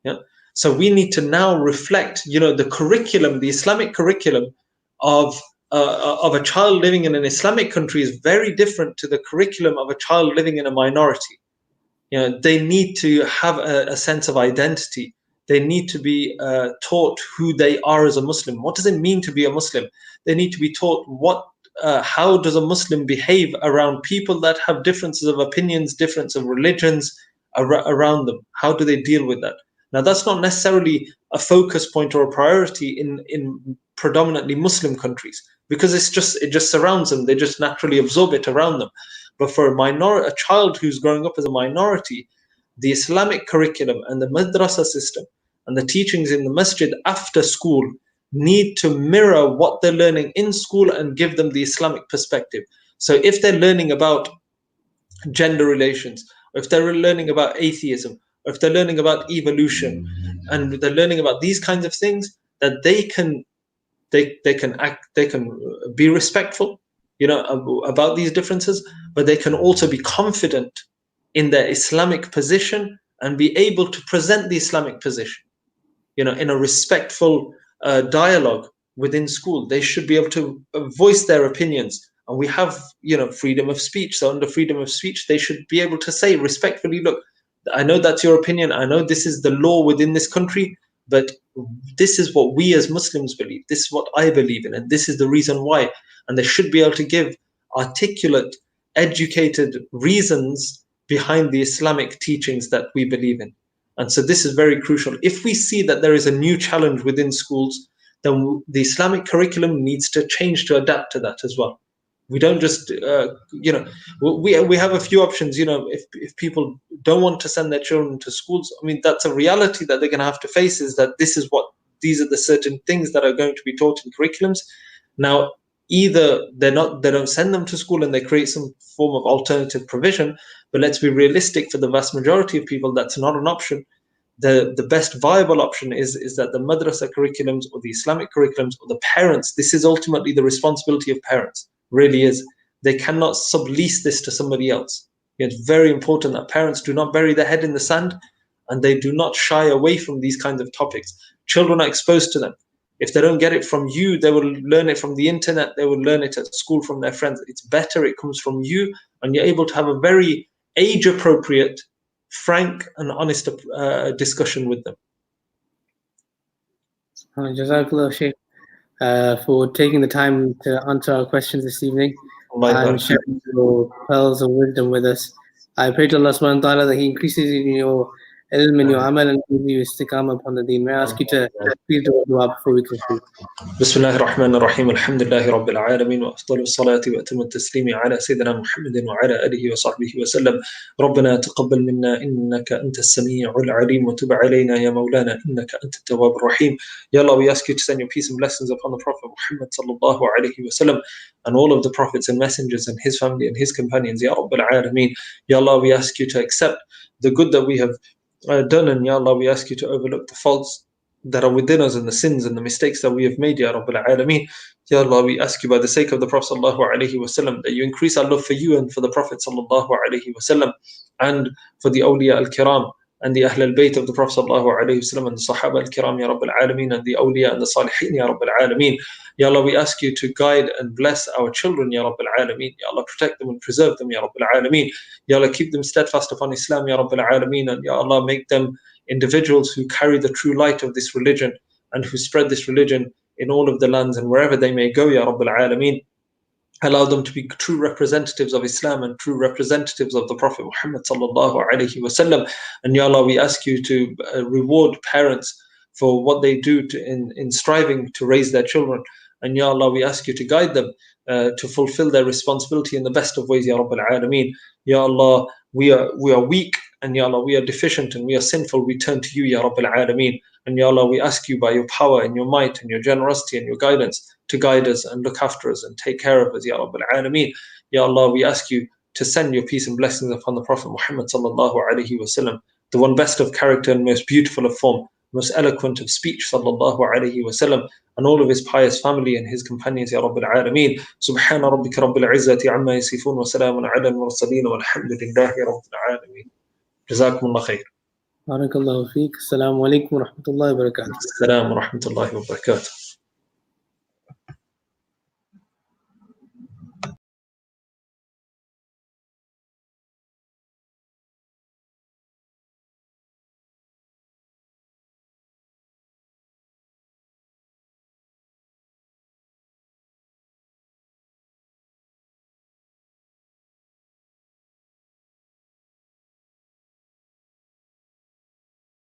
Yeah. So we need to now reflect, the curriculum, the Islamic curriculum of a child living in an Islamic country is very different to the curriculum of a child living in a minority. They need to have a sense of identity. They need to be taught who they are as a Muslim. What does it mean to be a Muslim? They need to be taught how does a Muslim behave around people that have differences of opinions, difference of religions around them? How do they deal with that? Now, that's not necessarily a focus point or a priority in predominantly Muslim countries, because it just surrounds them. They just naturally absorb it around them. But for a child who's growing up as a minority, the Islamic curriculum and the madrasa system and the teachings in the masjid after school need to mirror what they're learning in school and give them the Islamic perspective. So if they're learning about gender relations, or if they're learning about atheism, or if they're learning about evolution, and they're learning about these kinds of things, that they can be respectful, about these differences, but they can also be confident in their Islamic position and be able to present the Islamic position, in a respectful dialogue within school. They should be able to voice their opinions. And we have, freedom of speech. So under freedom of speech, they should be able to say respectfully, look, I know that's your opinion. I know this is the law within this country, but this is what we as Muslims believe. This is what I believe in, and this is the reason why. And they should be able to give articulate, educated reasons behind the Islamic teachings that we believe in. And so this is very crucial. If we see that there is a new challenge within schools, then the Islamic curriculum needs to change to adapt to that as well. We don't just, we have a few options. If people don't want to send their children to schools, I mean, that's a reality that they're going to have to face, is that these are the certain things that are going to be taught in curriculums. Now, either they don't send them to school and they create some form of alternative provision, but let's be realistic, for the vast majority of people, that's not an option. The best viable option is that the madrasa curriculums or the Islamic curriculums, or the parents, this is ultimately the responsibility of parents, really is. They cannot sublease this to somebody else. It's very important that parents do not bury their head in the sand, and they do not shy away from these kinds of topics. Children are exposed to them. If they don't get it from you, they will learn it from the internet, they will learn it at school from their friends. It's better it comes from you, and you're able to have a very age-appropriate, frank and honest discussion with them. Jazakallah, Shaykh, for taking the time to answer our questions this evening and sharing your pearls of wisdom with us. I pray to Allah subhanahu wa ta'ala that He increases in your ilm and your amal and gives you istiqamah upon the deen. May I ask you to please do a dua before we conclude? بسم الله الرحمن الرحيم الحمد لله رب العالمين وأفضل الصلاة وأتم التسليم على سيدنا محمد وعلى آله وصحبه وسلم. ربنا تقبل منا إنك أنت السميع العليم وتب علينا يا مولانا إنك أنت التواب الرحيم. Ya Allah, we ask you to send your peace and blessings upon the Prophet Muhammad sallallahu alayhi wa sallam and all of the prophets and messengers and his family and his companions. Ya Rabbil Alameen. Ya Allah, we ask you to accept the good that we have done, and Ya Allah, we ask you to overlook the faults that are within us and the sins and the mistakes that we have made, Ya Rabbil Alameen. Ya Allah, we ask you by the sake of the Prophet sallallahu alayhi wa sallam that you increase our love for you and for the Prophet sallallahu alayhi wa sallam and for the awliya al-kiram and the Ahl al-Bayt of the Prophet sallallahu alayhi wa sallam and the Sahaba al-kiram, Ya Rabbil Alameen, and the awliya and the salihin, Ya Rabbil Alameen. Ya Allah, we ask you to guide and bless our children, Ya Rabbil Alameen. Ya Allah, protect them and preserve them, Ya Rabbil Alameen. Ya Allah, keep them steadfast upon Islam, Ya Rabbil Alameen, and Ya Allah, make them individuals who carry the true light of this religion and who spread this religion in all of the lands and wherever they may go, Ya Rabbil Alameen. Allow them to be true representatives of Islam and true representatives of the Prophet Muhammad sallallahu alaihi wasallam. And Ya Allah, we ask you to reward parents for what they do in striving to raise their children. And Ya Allah, we ask you to guide them to fulfill their responsibility in the best of ways, Ya Rabbil Alameen. Ya Allah, we are weak, and Ya Allah, we are deficient and we are sinful. We turn to you, Ya Rabbil Alameen. And Ya Allah, we ask you by your power and your might and your generosity and your guidance to guide us and look after us and take care of us, Ya Rabbil Alameen. Ya Allah, we ask you to send your peace and blessings upon the Prophet Muhammad sallallahu alaihi wasallam, the one best of character and most beautiful of form, most eloquent of speech, sallallahu alaihi wasallam, and all of his pious family and his companions, Ya Rabbil Alameen. Subhana rabbika rabbil izzati amma yasifun wa salamun ala al-mursaleen walhamdulillahi rabbil alameen. Jazakumullah khair. Barakallahu feek. Assalamu alaikum wa rahmatullahi wa barakatuh. Assalamu wa rahmatullahi wa barakatuh.